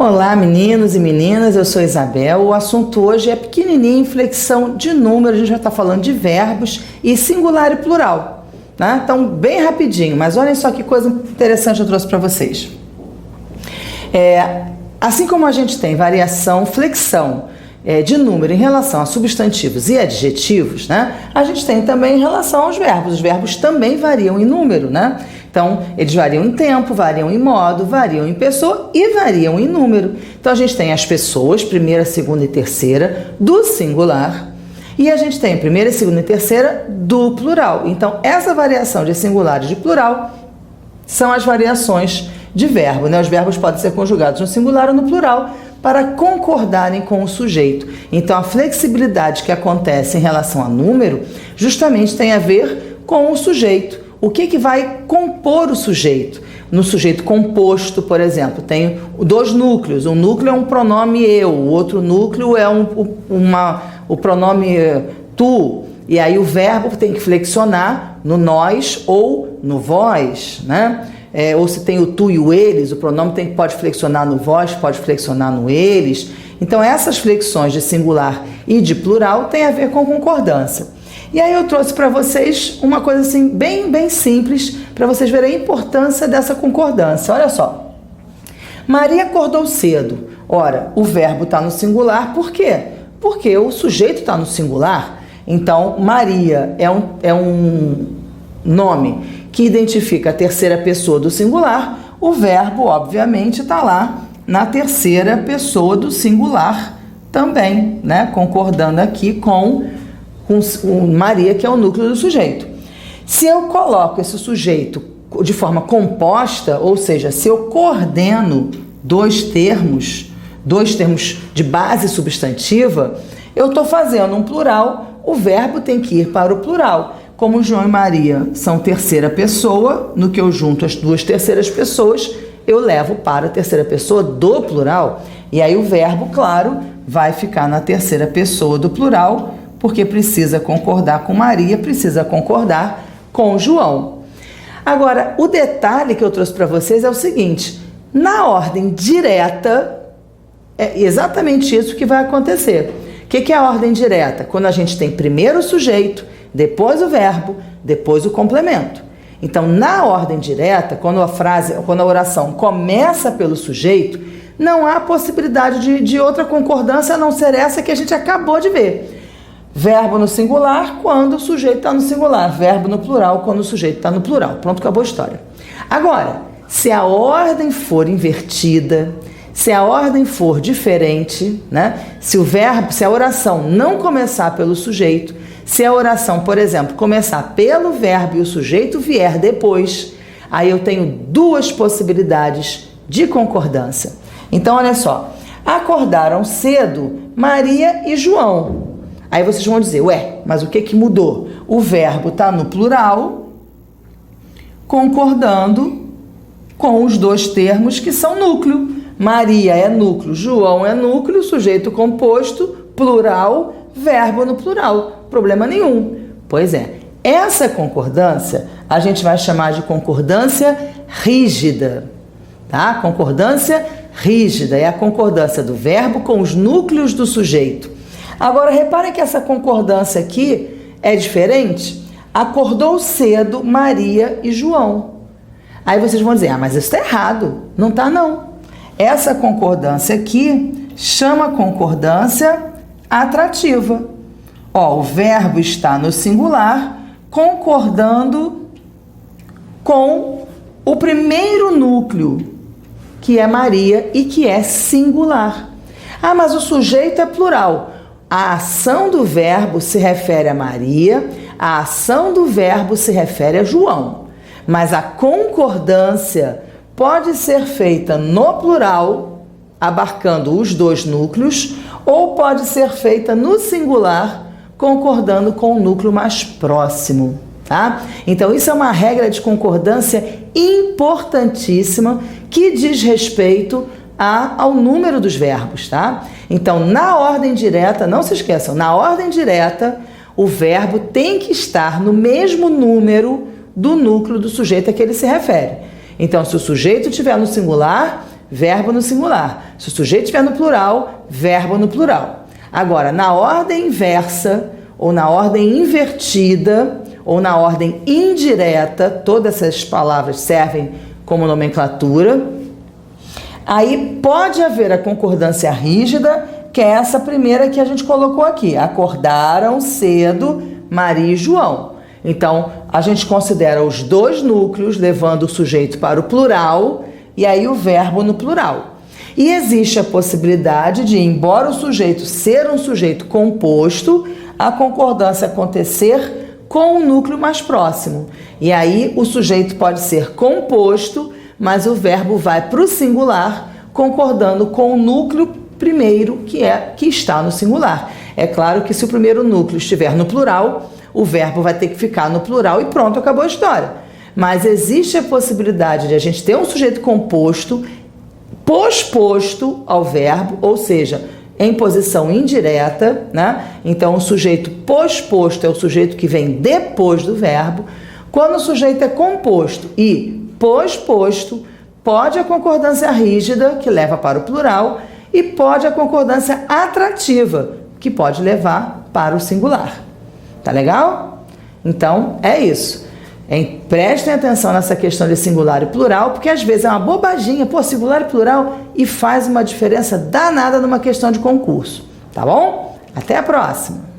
Olá, meninos e meninas, eu sou Isabel. O assunto hoje é pequenininho, inflexão de número. A gente já está falando de verbos e singular e plural, né? Então, bem rapidinho, mas olhem só que coisa interessante eu trouxe para vocês. Assim como a gente tem variação, flexão de número em relação a substantivos e adjetivos, né? A gente tem também em relação aos verbos. Os verbos também variam em número, né? Então, eles variam em tempo, variam em modo, variam em pessoa e variam em número. Então, a gente tem as pessoas, primeira, segunda e terceira, do singular. E a gente tem primeira, segunda e terceira do plural. Então, essa variação de singular e de plural são as variações de verbo, né? Os verbos podem ser conjugados no singular ou no plural para concordarem com o sujeito. Então, a flexibilidade que acontece em relação a número justamente tem a ver com o sujeito. O que vai compor o sujeito? No sujeito composto, por exemplo, tem dois núcleos. Um núcleo é um pronome eu, o outro núcleo é o pronome tu. E aí o verbo tem que flexionar no nós ou no vós, né? Ou se tem o tu e o eles, o pronome pode flexionar no vós, pode flexionar no eles. Então essas flexões de singular e de plural têm a ver com concordância. E aí eu trouxe para vocês uma coisa assim bem simples, para vocês verem a importância dessa concordância. Olha só. Maria acordou cedo. Ora, o verbo está no singular, por quê? Porque o sujeito está no singular. Então, Maria é um nome que identifica a terceira pessoa do singular. O verbo, obviamente, está lá na terceira pessoa do singular também, né? Concordando aqui com Maria, que é o núcleo do sujeito. Se eu coloco esse sujeito de forma composta, ou seja, se eu coordeno dois termos de base substantiva, eu estou fazendo um plural, o verbo tem que ir para o plural. Como João e Maria são terceira pessoa, no que eu junto as duas terceiras pessoas, eu levo para a terceira pessoa do plural. E aí o verbo, claro, vai ficar na terceira pessoa do plural, porque precisa concordar com Maria, precisa concordar com João. Agora, o detalhe que eu trouxe para vocês é o seguinte: na ordem direta, é exatamente isso que vai acontecer. O que é a ordem direta? Quando a gente tem primeiro o sujeito, depois o verbo, depois o complemento. Então, na ordem direta, quando a oração começa pelo sujeito, não há possibilidade de outra concordância a não ser essa que a gente acabou de ver. Verbo no singular quando o sujeito está no singular. Verbo no plural quando o sujeito está no plural. Pronto, acabou a história. Agora, se a ordem for invertida, se a ordem for diferente, né? Se a oração não começar pelo sujeito, se a oração, por exemplo, começar pelo verbo e o sujeito vier depois, aí eu tenho duas possibilidades de concordância. Então, olha só. Acordaram cedo Maria e João. Aí vocês vão dizer, mas o que mudou? O verbo está no plural, concordando com os dois termos que são núcleo. Maria é núcleo, João é núcleo, sujeito composto, plural, verbo no plural. Problema nenhum. Pois é, essa concordância a gente vai chamar de concordância rígida, tá? Concordância rígida é a concordância do verbo com os núcleos do sujeito. Agora, reparem que essa concordância aqui é diferente. Acordou cedo Maria e João. Aí vocês vão dizer, mas isso está errado. Não está, não. Essa concordância aqui chama concordância atrativa. O verbo está no singular, concordando com o primeiro núcleo, que é Maria e que é singular. Mas o sujeito é plural. A ação do verbo se refere a Maria, a ação do verbo se refere a João. Mas a concordância pode ser feita no plural, abarcando os dois núcleos, ou pode ser feita no singular, concordando com o núcleo mais próximo, tá? Então, isso é uma regra de concordância importantíssima que diz respeito ao número dos verbos, tá? Então, na ordem direta, não se esqueçam, na ordem direta, o verbo tem que estar no mesmo número do núcleo do sujeito a que ele se refere. Então, se o sujeito estiver no singular, verbo no singular. Se o sujeito estiver no plural, verbo no plural. Agora, na ordem inversa, ou na ordem invertida, ou na ordem indireta, todas essas palavras servem como nomenclatura. Aí pode haver a concordância rígida, que é essa primeira que a gente colocou aqui. Acordaram cedo Maria e João. Então, a gente considera os dois núcleos, levando o sujeito para o plural, e aí o verbo no plural. E existe a possibilidade de, embora o sujeito ser um sujeito composto, a concordância acontecer com o núcleo mais próximo. E aí o sujeito pode ser composto, mas o verbo vai para o singular, concordando com o núcleo primeiro que está no singular. É claro que se o primeiro núcleo estiver no plural, o verbo vai ter que ficar no plural e pronto, acabou a história. Mas existe a possibilidade de a gente ter um sujeito composto, posposto ao verbo, ou seja, em posição indireta, né? Então, o sujeito posposto é o sujeito que vem depois do verbo. Quando o sujeito é composto e posposto, pode a concordância rígida, que leva para o plural, e pode a concordância atrativa, que pode levar para o singular. Tá legal? Então, é isso. Prestem atenção nessa questão de singular e plural, porque às vezes é uma bobaginha, singular e plural, e faz uma diferença danada numa questão de concurso. Tá bom? Até a próxima!